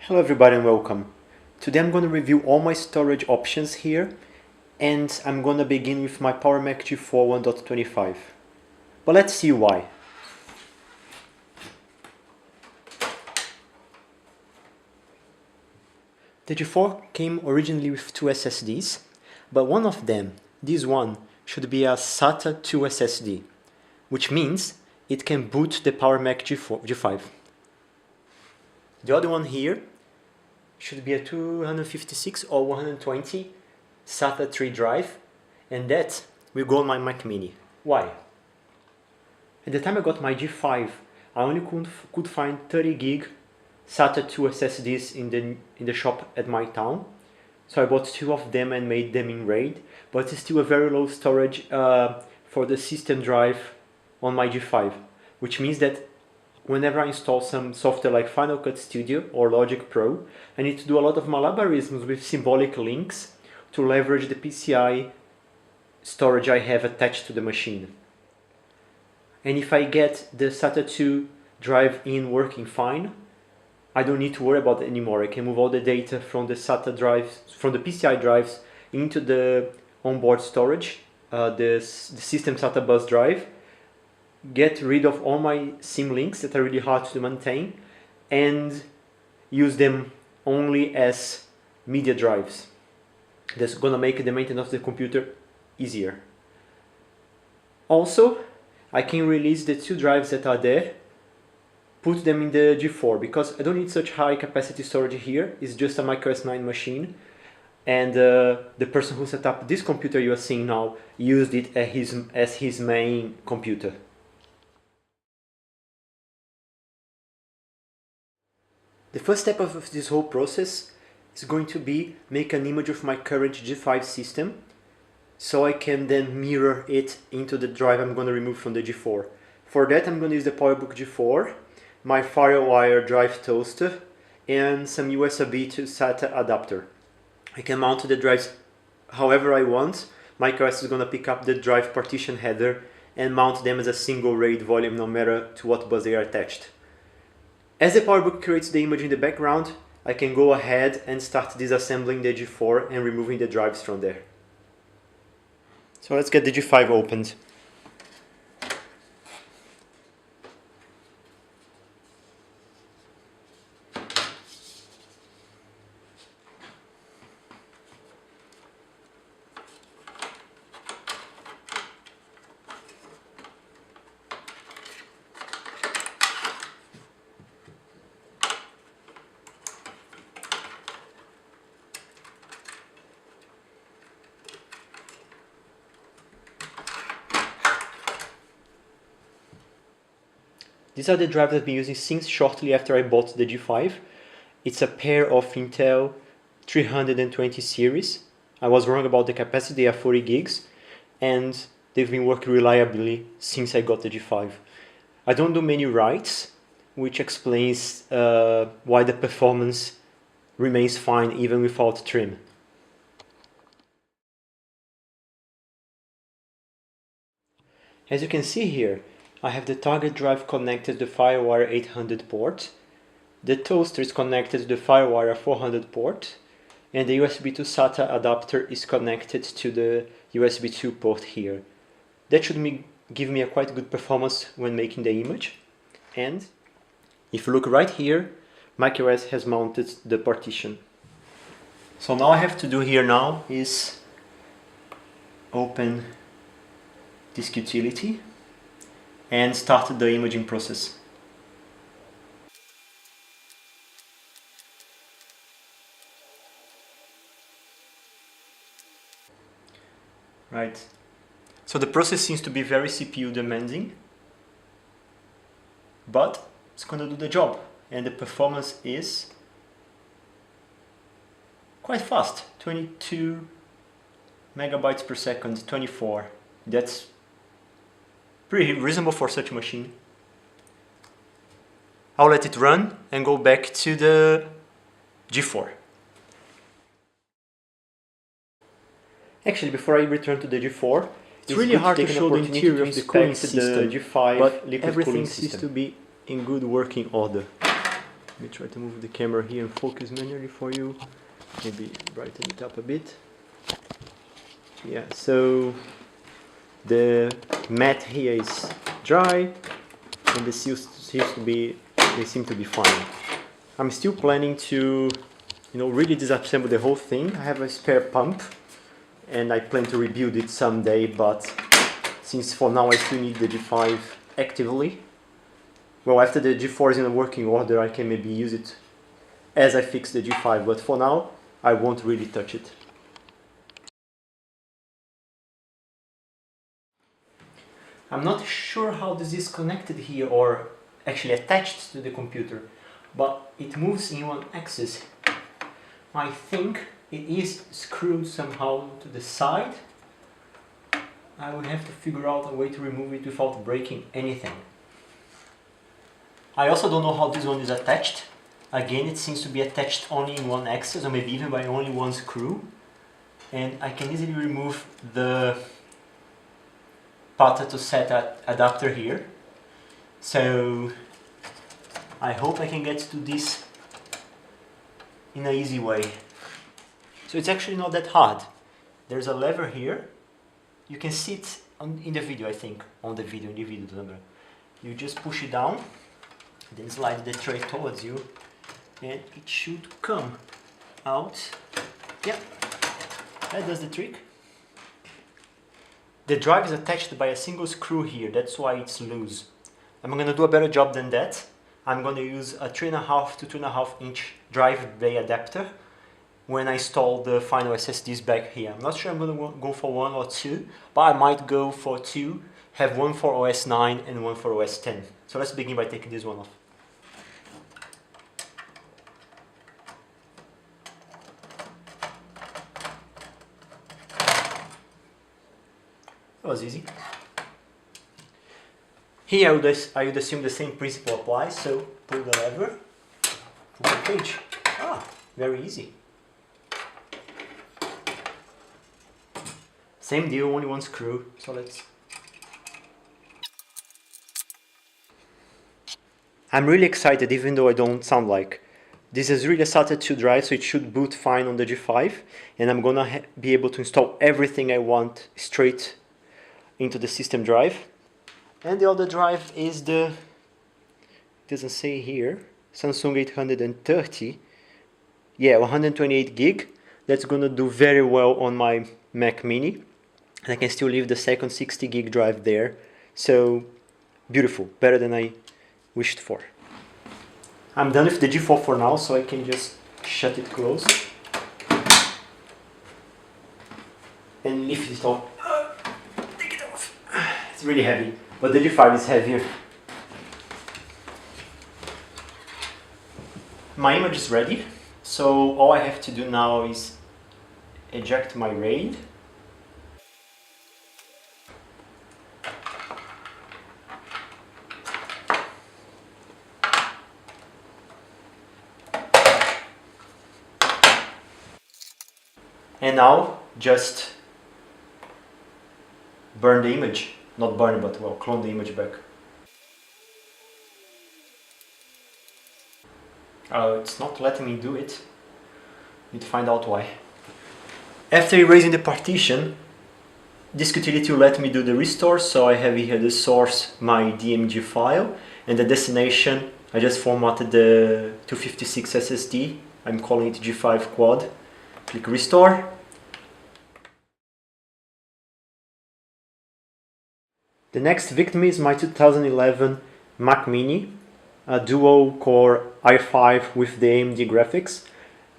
Hello everybody and welcome. Today I'm going to review all my storage options here, and I'm going to begin with my Mac G4 1.25. But let's see why. The G4 came originally with two SSDs, but one of them, this one, should be a SATA 2 SSD, which means it can boot the Mac G5. The other one here should be a 256 or 120 SATA 3 drive, and that will go on my Mac Mini. Why? At the time I got my G5, I only could find 30 gig SATA 2 SSDs in the shop at my town, so I bought two of them and made them in RAID, but it's still a very low storage for the system drive on my G5, which means that whenever I install some software like Final Cut Studio or Logic Pro, I need to do a lot of malabarisms with symbolic links to leverage the PCI storage I have attached to the machine. And if I get the SATA 2 drive in working fine, I don't need to worry about it anymore. I can move all the data from the SATA drives, from the PCI drives into the onboard storage, the system SATA bus drive, get rid of all my symlinks that are really hard to maintain, and use them only as media drives. That's gonna make the maintenance of the computer easier. Also, I can release the two drives that are there, put them in the G4, because I don't need such high capacity storage here. It's just a micro S9 machine, and the person who set up this computer you are seeing now used it as his main computer. The first step of this whole process is going to be make an image of my current G5 system, so I can then mirror it into the drive I'm going to remove from the G4. For that I'm going to use the PowerBook G4, my FireWire drive toaster, and some USB to SATA adapter. I can mount the drives however I want. MicroOS is going to pick up the drive partition header and mount them as a single RAID volume no matter to what bus they are attached. As the PowerBook creates the image in the background, I can go ahead and start disassembling the G4 and removing the drives from there. So let's get the G5 opened. These are the drives I've been using since shortly after I bought the G5. It's a pair of Intel 320 series. I was wrong about the capacity, they are 40 gigs, and they've been working reliably since I got the G5. I don't do many writes, which explains why the performance remains fine even without trim. As you can see here, I have the target drive connected to the FireWire 800 port, the toaster is connected to the FireWire 400 port, and the USB to SATA adapter is connected to the USB 2 port here. That should give me a quite good performance when making the image. And if you look right here, macOS has mounted the partition. So all I have to do here now is open disk utility and start the imaging process. Right. So the process seems to be very CPU demanding, but it's going to do the job, and the performance is quite fast. 22 megabytes per second, 24. That's pretty reasonable for such a machine. I'll let it run and go back to the G4. Actually, before I return to the G4, it's really hard to show the interior of the cooling system, G5, but everything seems to be in good working order. Let me try to move the camera here and focus manually for you. Maybe brighten it up a bit. Yeah, so the mat here is dry, and they seem to be fine. I'm still planning to, really disassemble the whole thing. I have a spare pump, and I plan to rebuild it someday. But since for now I still need the G5 actively, well, after the G4 is in a working order, I can maybe use it as I fix the G5. But for now, I won't really touch it. I'm not sure how this is connected here or actually attached to the computer, but it moves in one axis. I think it is screwed somehow to the side. I will have to figure out a way to remove it without breaking anything. I also don't know how this one is attached. Again, it seems to be attached only in one axis, or maybe even by only one screw. And I can easily remove the pata to set adapter here. So I hope I can get to this in an easy way. So it's actually not that hard. There's a lever here. You can see it in the video, I think, in the video lever. You just push it down, then slide the tray towards you, and it should come out. Yep, that does the trick. The drive is attached by a single screw here, that's why it's loose. I'm going to do a better job than that. I'm going to use a 3.5 to 2.5 inch drive bay adapter when I install the final SSDs back here. I'm not sure I'm going to go for 1 or 2, but I might go for 2, have one for OS 9 and one for OS 10. So let's begin by taking this one off. That was easy. Here I would assume the same principle applies, so pull the lever, pull the page. Very easy. Same deal, only one screw, so let's... I'm really excited, even though I don't sound like. This is really a SATA 2 drive, so it should boot fine on the G5, and I'm gonna be able to install everything I want straight into the system drive. And the other drive is the, it doesn't say here, Samsung 830, yeah, 128 gig. That's gonna do very well on my Mac Mini, and I can still leave the second 60 gig drive there. So beautiful, better than I wished for. I'm done with the G4 for now, so I can just shut it close and lift it off. Take it off. It's really heavy, but the G5 is heavier. My image is ready, so all I have to do now is eject my RAID. And now just burn the image. Not burn it, but well, clone the image back. It's not letting me do it. Need to find out why. After erasing the partition, this utility will let me do the restore, so I have here the source, my DMG file, and the destination, I just formatted the 256 SSD. I'm calling it G5 Quad. Click restore. The next victim is my 2011 Mac Mini, a dual core i5 with the AMD graphics.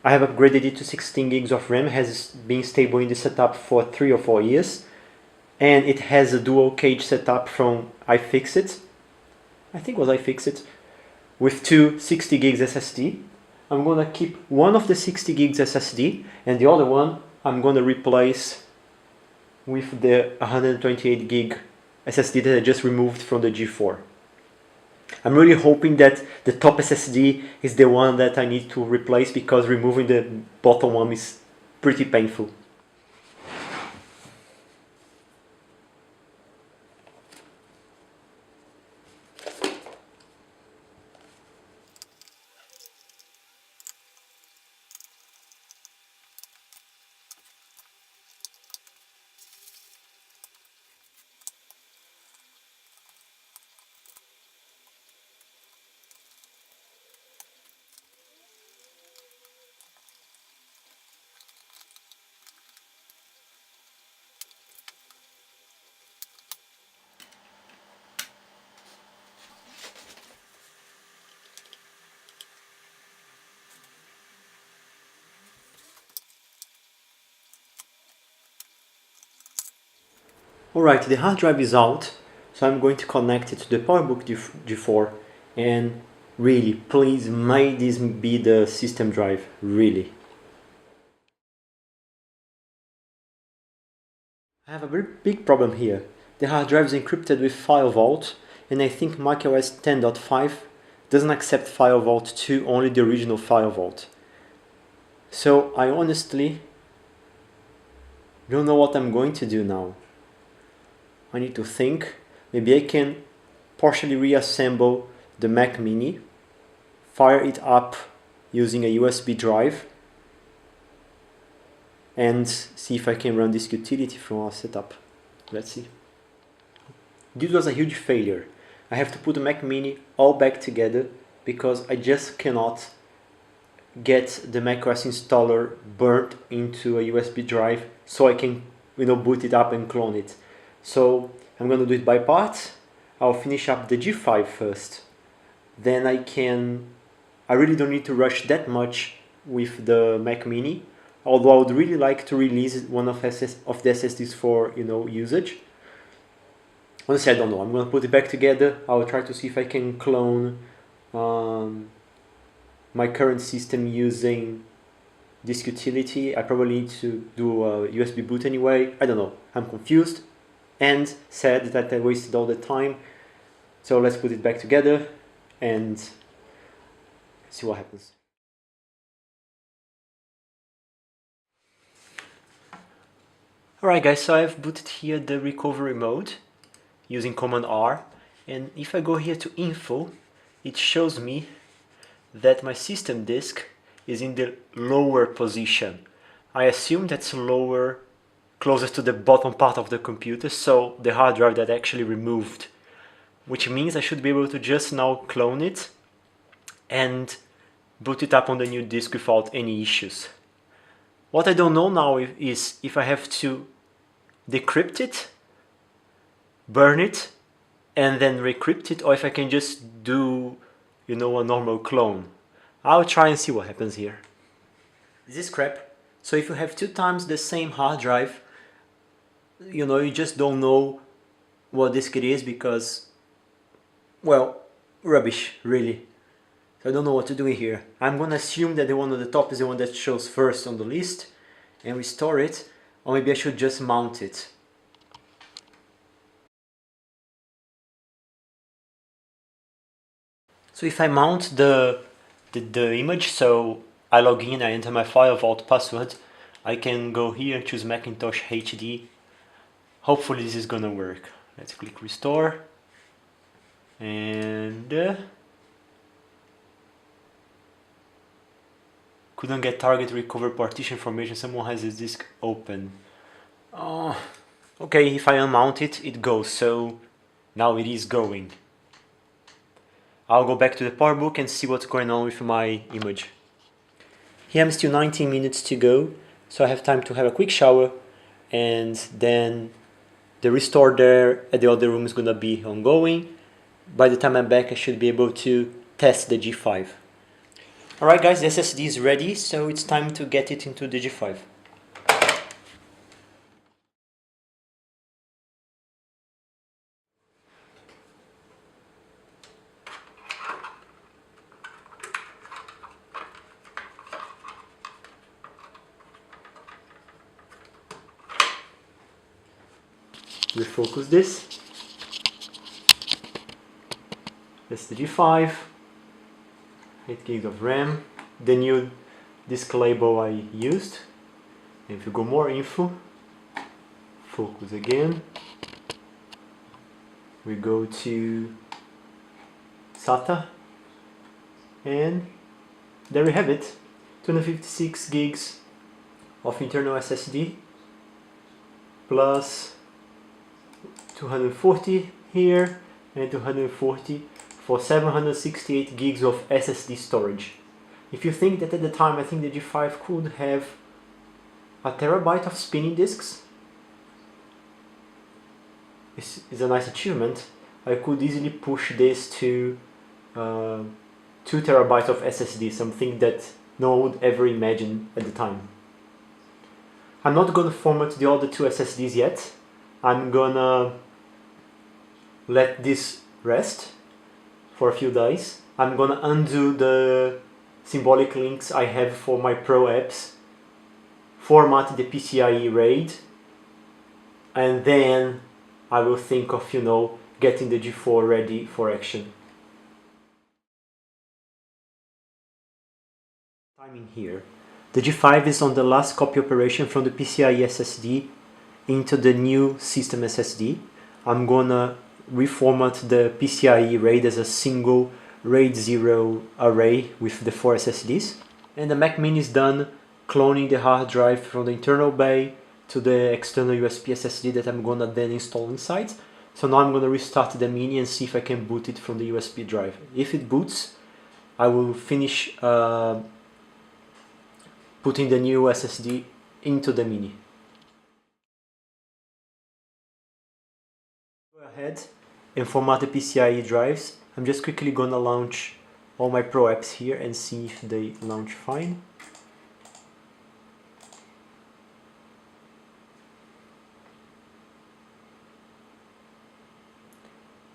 I have upgraded it to 16 gigs of RAM, has been stable in the setup for 3 or 4 years, and it has a dual cage setup from iFixit, I think it was iFixit, with two 60 gigs SSD. I'm gonna keep one of the 60 gigs SSD, and the other one I'm gonna replace with the 128 gig SSD that I just removed from the G4. I'm really hoping that the top SSD is the one that I need to replace, because removing the bottom one is pretty painful. Alright, the hard drive is out, so I'm going to connect it to the PowerBook G4, and really, please, may this be the system drive, really. I have a very big problem here. The hard drive is encrypted with FileVault, and I think macOS 10.5 doesn't accept FileVault 2, only the original FileVault. So I honestly don't know what I'm going to do now. I need to think. Maybe I can partially reassemble the Mac Mini, fire it up using a USB drive, and see if I can run this utility from our setup. Let's see. This was a huge failure. I have to put the Mac Mini all back together because I just cannot get the macOS installer burnt into a USB drive so I can, boot it up and clone it. So I'm going to do it by parts. I'll finish up the G5 first. Then I really don't need to rush that much with the Mac Mini, although I would really like to release one of the SSDs for usage. Honestly, I don't know. I'm going to put it back together. I'll try to see if I can clone my current system using this utility. I probably need to do a USB boot anyway. I don't know. I'm confused and sad that I wasted all the time. So let's put it back together and see what happens. Alright guys, so I've booted here the recovery mode using Command R, and if I go here to Info, it shows me that my system disk is in the lower position. I assume that's lower, closest to the bottom part of the computer, so the hard drive that I actually removed, which means I should be able to just now clone it and boot it up on the new disk without any issues. What I don't know now is if I have to decrypt it, burn it, and then recrypt it, or if I can just do, a normal clone. I'll try and see what happens here. This is crap. So if you have 2 times the same hard drive, you just don't know what disk it is because, well, rubbish, really. So I don't know what to do here. I'm going to assume that the one on the top is the one that shows first on the list and restore it, or maybe I should just mount it. So if I mount the image, so I log in, I enter my FileVault password, I can go here and choose Macintosh HD. Hopefully this is gonna work. Let's click restore, and couldn't get target recover partition information, someone has this disk open. Oh, okay, if I unmount it, it goes, so now it is going. I'll go back to the PowerBook and see what's going on with my image. Here I'm still 19 minutes to go, so I have time to have a quick shower, and then the restore there at the other room is gonna be ongoing. By the time I'm back, I should be able to test the G5. Alright guys, the SSD is ready, so it's time to get it into the G5. Refocus this. That's the G5. 8 gigs of RAM, the new disk label I used. And if you go more info, focus again. We go to SATA, and there we have it. 256 gigs of internal SSD plus 240 here and 240 for 768 gigs of SSD storage. If you think that at the time I think the G5 could have a terabyte of spinning disks, this is a nice achievement. I could easily push this to 2 terabytes of SSD, something that no one would ever imagine at the time. I'm not going to format the other 2 SSDs yet. I'm gonna let this rest for a few days. I'm gonna undo the symbolic links I have for my Pro apps, format the PCIe RAID, and then I will think of, getting the G4 ready for action. Timing here. The G5 is on the last copy operation from the PCIe SSD into the new system SSD. I'm gonna reformat the PCIe RAID as a single RAID 0 array with the 4 SSDs. And the Mac Mini is done cloning the hard drive from the internal bay to the external USB SSD that I'm gonna then install inside. So now I'm gonna restart the Mini and see if I can boot it from the USB drive. If it boots, I will finish putting the new SSD into the Mini. Go ahead and format the PCIe drives. I'm just quickly gonna launch all my Pro apps here and see if they launch fine.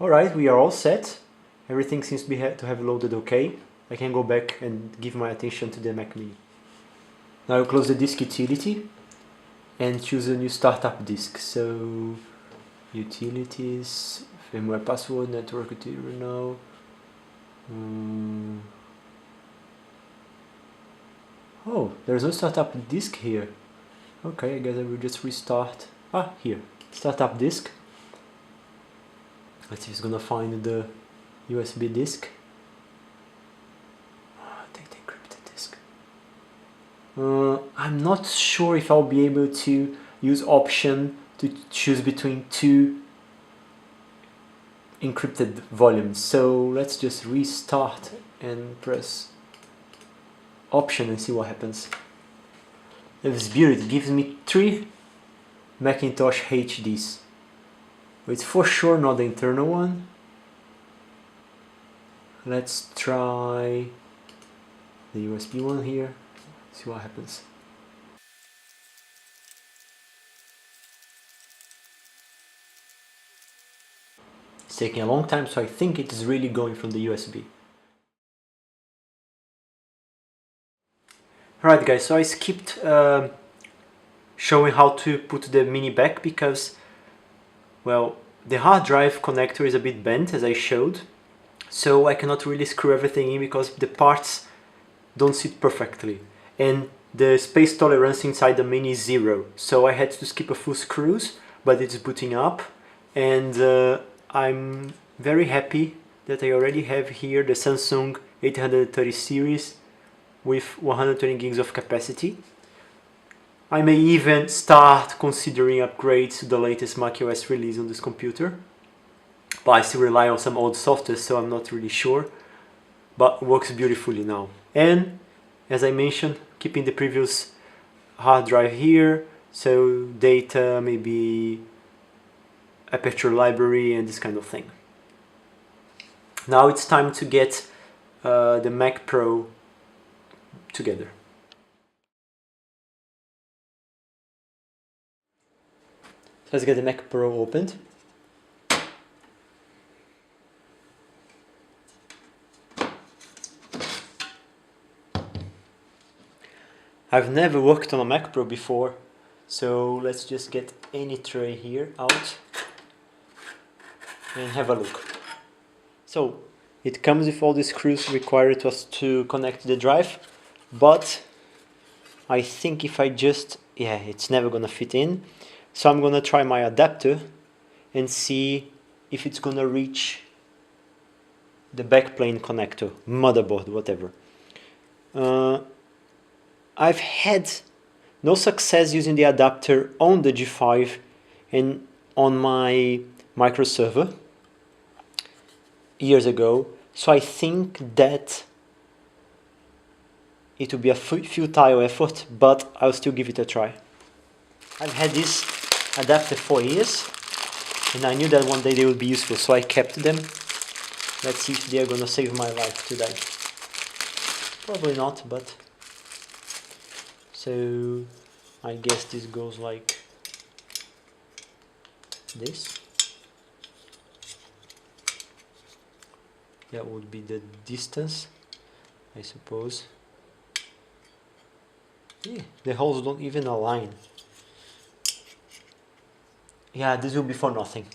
Alright, we are all set. Everything seems to have loaded okay. I can go back and give my attention to the Mac Mini. Now I'll close the disk utility and choose a new startup disk. So, utilities, firmware password, network utility, Oh, there's no startup disk here. Okay, I guess I will just restart. Here, startup disk. Let's see if it's gonna find the USB disk. Take the encrypted disk. I'm not sure if I'll be able to use option to choose between two encrypted volumes. So let's just restart and press option and see what happens. It's beautiful. It gives me 3 Macintosh HDs. It's for sure not the internal one. Let's try the USB one here. See what happens. It's taking a long time, so I think it is really going from the USB. Alright guys, so I skipped showing how to put the Mini back because, well, the hard drive connector is a bit bent, as I showed, so I cannot really screw everything in because the parts don't sit perfectly. And the space tolerance inside the Mini is 0, so I had to skip a few screws, but it's booting up, and I'm very happy that I already have here the Samsung 830 series with 120 gigs of capacity. I may even start considering upgrades to the latest macOS release on this computer, but I still rely on some old software, so I'm not really sure, but it works beautifully now. And as I mentioned, keeping the previous hard drive here, so data, maybe Aperture library and this kind of thing. Now it's time to get the Mac Pro together. Let's get the Mac Pro opened. I've never worked on a Mac Pro before, so let's just get any tray here out and have a look. So it comes with all the screws required to connect the drive, but I think if I just, it's never gonna fit in. So I'm gonna try my adapter and see if it's gonna reach the backplane connector, motherboard, whatever. I've had no success using the adapter on the G5 and on my micro server years ago, so I think that it will be a futile effort, but I'll still give it a try. I've had this adapter for years and I knew that one day they would be useful, so I kept them. Let's see if they are gonna save my life today. Probably not, but so I guess this goes like this. That would be the distance, I suppose. Yeah, the holes don't even align. Yeah, this will be for nothing.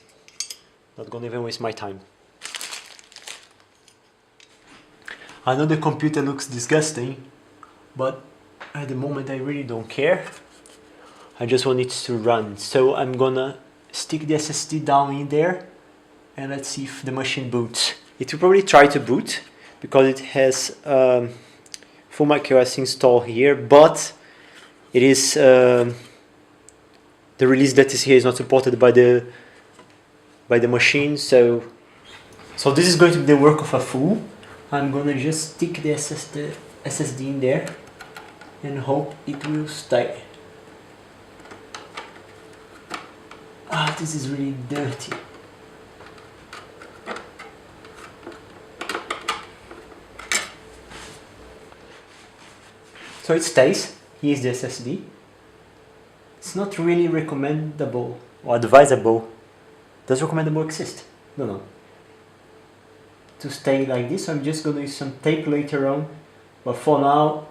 Not gonna even waste my time. I know the computer looks disgusting, but at the moment I really don't care. I just want it to run. So I'm gonna stick the SSD down in there and let's see if the machine boots. It will probably try to boot because it has full macOS installed here, but it is the release that is here is not supported by the machine. So this is going to be the work of a fool. I'm gonna just stick the SSD in there and hope it will stay. Ah, this is really dirty. So it stays. Here's the SSD. It's not really recommendable or advisable. Does recommendable exist? No. To stay like this, I'm just gonna use some tape later on, but for now,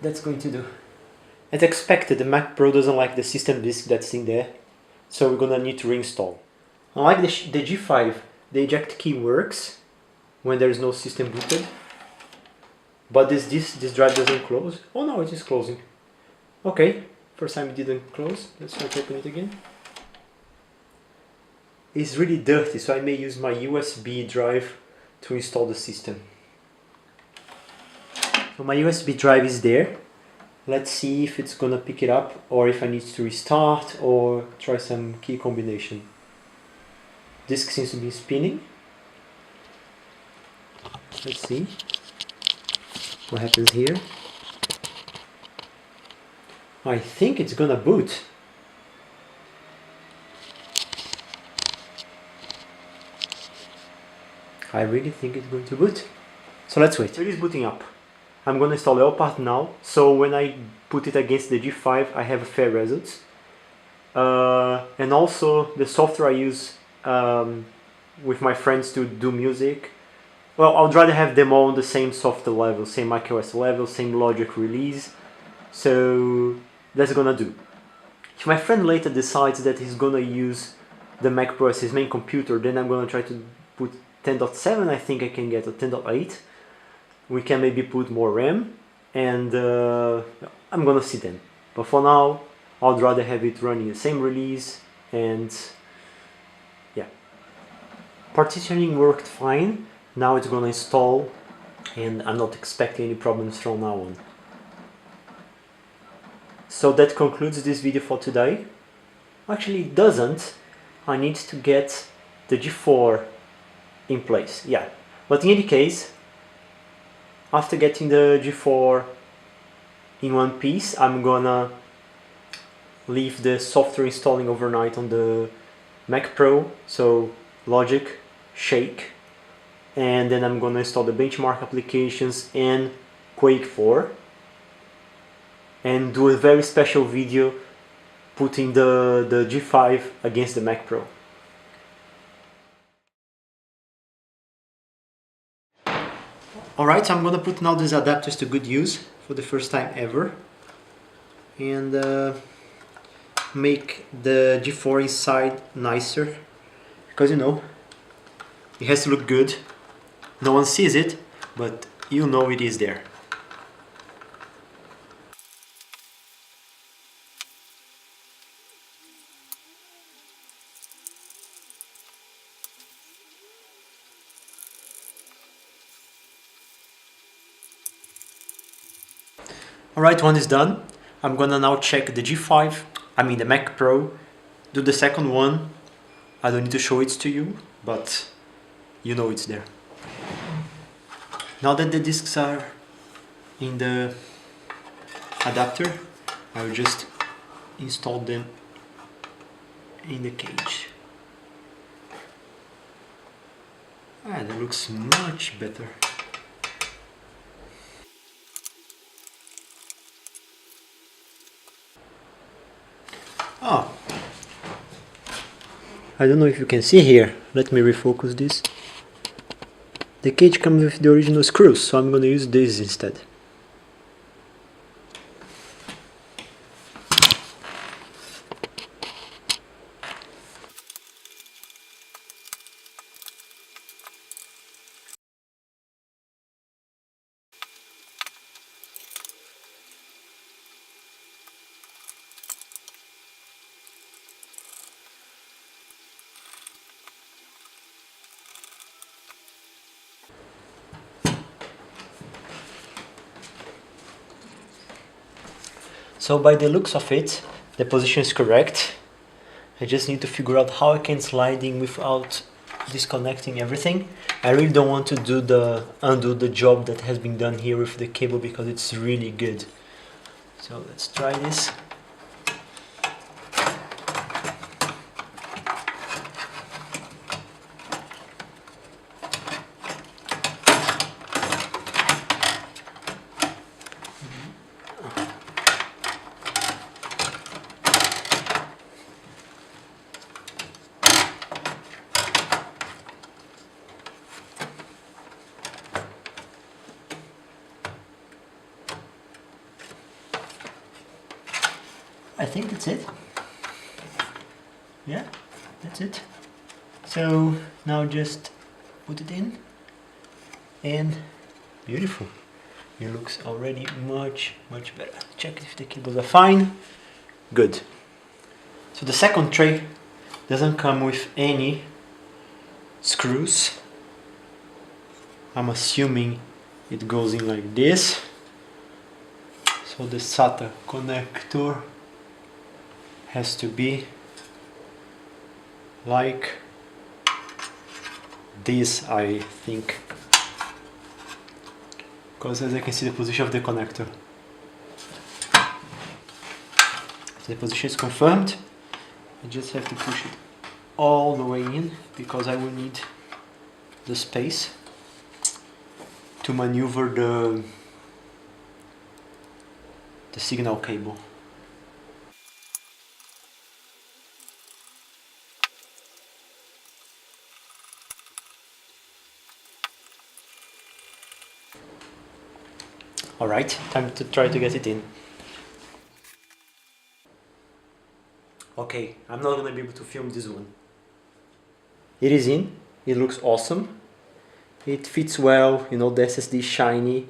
that's going to do. As expected, the Mac Pro doesn't like the system disk that's in there, so we're gonna need to reinstall. Unlike the G5, the eject key works when there is no system booted, but this drive doesn't close. Oh no, it is closing. Okay, first time it didn't close. Let's try to open it again. It's really dirty, so I may use my USB drive to install the system. So my USB drive is there. Let's see if it's gonna pick it up or if I need to restart or try some key combination. Disk seems to be spinning. Let's see what happens here. I think it's gonna boot. I really think it's going to boot. So let's wait. It is booting up. I'm going to install Leopard now, so when I put it against the G5 I have a fair results. And also the software I use with my friends to do music, well, I'd rather have them all on the same software level, same macOS level, same logic release, so that's gonna do. If my friend later decides that he's gonna use the Mac Pro as his main computer, then I'm gonna try to put 10.7, I think I can get a 10.8. We can maybe put more RAM, and I'm gonna see then. But for now, I'd rather have it running the same release, and yeah. Partitioning worked fine. Now it's gonna install, and I'm not expecting any problems from now on. So that concludes this video for today. Actually, it doesn't. I need to get the G4 in place, yeah. But in any case, after getting the G4 in one piece, I'm gonna leave the software installing overnight on the Mac Pro, so Logic, Shake, and then I'm gonna install the benchmark applications and Quake 4, and do a very special video putting the G5 against the Mac Pro. Alright, so I'm gonna put now these adapters to good use for the first time ever, and make the G4 inside nicer, because you know, it has to look good. No one sees it, but you know it is there. Alright, one is done. I'm gonna now check the G5, the Mac Pro, do the second one. I don't need to show it to you, but you know it's there. Now that the discs are in the adapter, I will just install them in the cage. Ah, that looks much better. Oh, I don't know if you can see here. Let me refocus this. The cage comes with the original screws, so I'm gonna use this instead. So by the looks of it, the position is correct. I just need to figure out how I can slide in without disconnecting everything. I really don't want to undo the job that has been done here with the cable because it's really good. So let's try this. I think that's it. Yeah, that's it. So now just put it in and beautiful. It looks already much better. Check if the cables are fine. Good. So the second tray doesn't come with any screws. I'm assuming it goes in like this. So the SATA connector has to be like this, I think, because as I can see the position of the connector. So the position is confirmed. I just have to push it all the way in because I will need the space to maneuver the signal cable. Alright, time to try to get it in. Okay, I'm not gonna be able to film this one. It is in, it looks awesome. It fits well, you know, the SSD is shiny,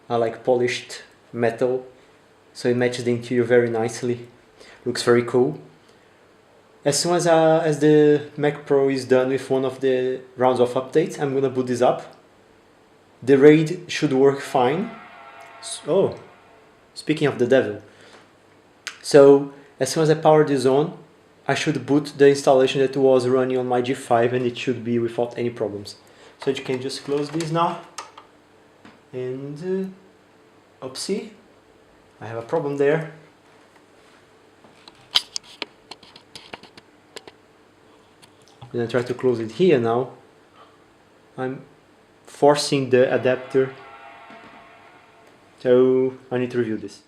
like polished metal, so it matches the interior very nicely. Looks very cool. As soon as the Mac Pro is done with one of the rounds of updates, I'm gonna boot this up. The RAID should work fine. Oh, speaking of the devil. So as soon as I power this on, I should boot the installation that was running on my G5 and it should be without any problems. So you can just close this now. And oopsie, I have a problem there. When I try to close it here now, I'm forcing the adapter. So I need to review this.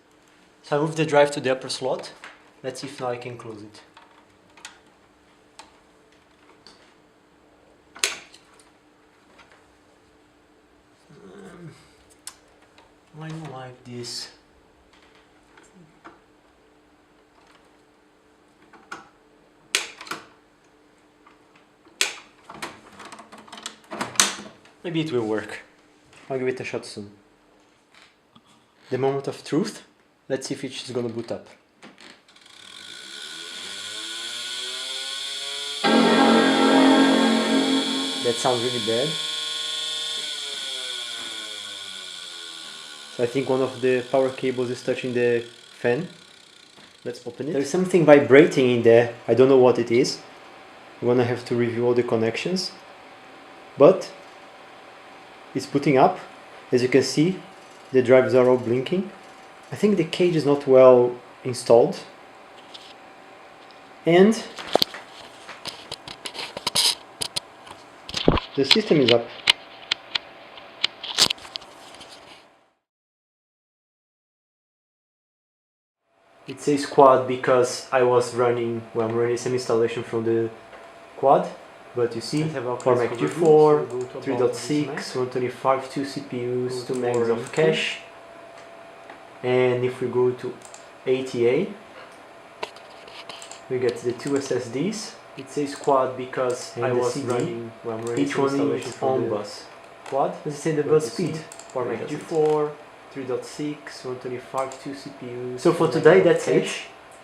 So I moved the drive to the upper slot. Let's see if now I can close it. I don't like this. Maybe it will work. I'll give it a shot soon. The moment of truth. Let's see if it's gonna boot up. That sounds really bad. So I think one of the power cables is touching the fan. Let's open it. There's something vibrating in there. I don't know what it is. I'm gonna have to review all the connections. But it's booting up. As you can see, the drives are all blinking. I think the cage is not well installed. And the system is up. It says quad because I'm running some installation from the quad, but you see, for Mac G4, 3.6, 125, 2 CPUs, 2 megs of cache. And if we go to ATA, we get the 2 SSDs. It says quad because I was running, each one is on bus. Quad, does it say the bus speed? For Mac G4, 3.6, 125, 2 CPUs. So for today that's it.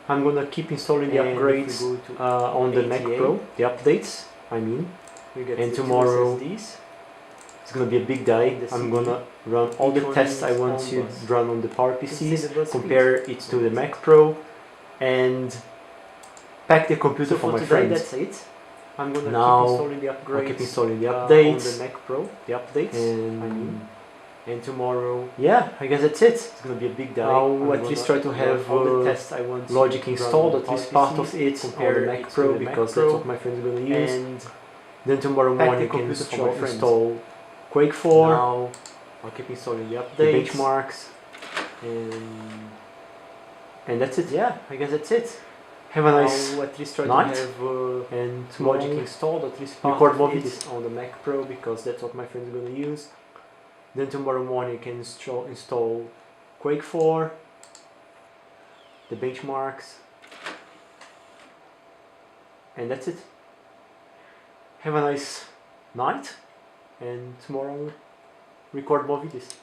I'm gonna keep installing the upgrades on the Mac Pro, the updates, I mean. And tomorrow it's gonna be a big day. I'm gonna run all the tests I want to run on the PowerPCs, compare it to the Mac Pro, and pack the computer for my friends. That's it. I'm gonna keep installing the upgrades. Keep installing the updates on the Mac Pro, the updates. And tomorrow, yeah, I guess that's it. It's gonna be a big day. I'll at least try to have all the tests I want logic installed, at least part of it on the Mac Pro, because that's what my friends are gonna use. And then tomorrow morning I can install Quake 4. Now I'll keep installing the updates, the benchmarks, and that's it. Yeah, I guess that's it. Have a nice at least try night. To have and logic installed, at least part of it on the Mac Pro, because that's what my friends are gonna use. Then tomorrow morning you can install Quake 4, the benchmarks, and that's it. Have a nice night, and tomorrow record more videos.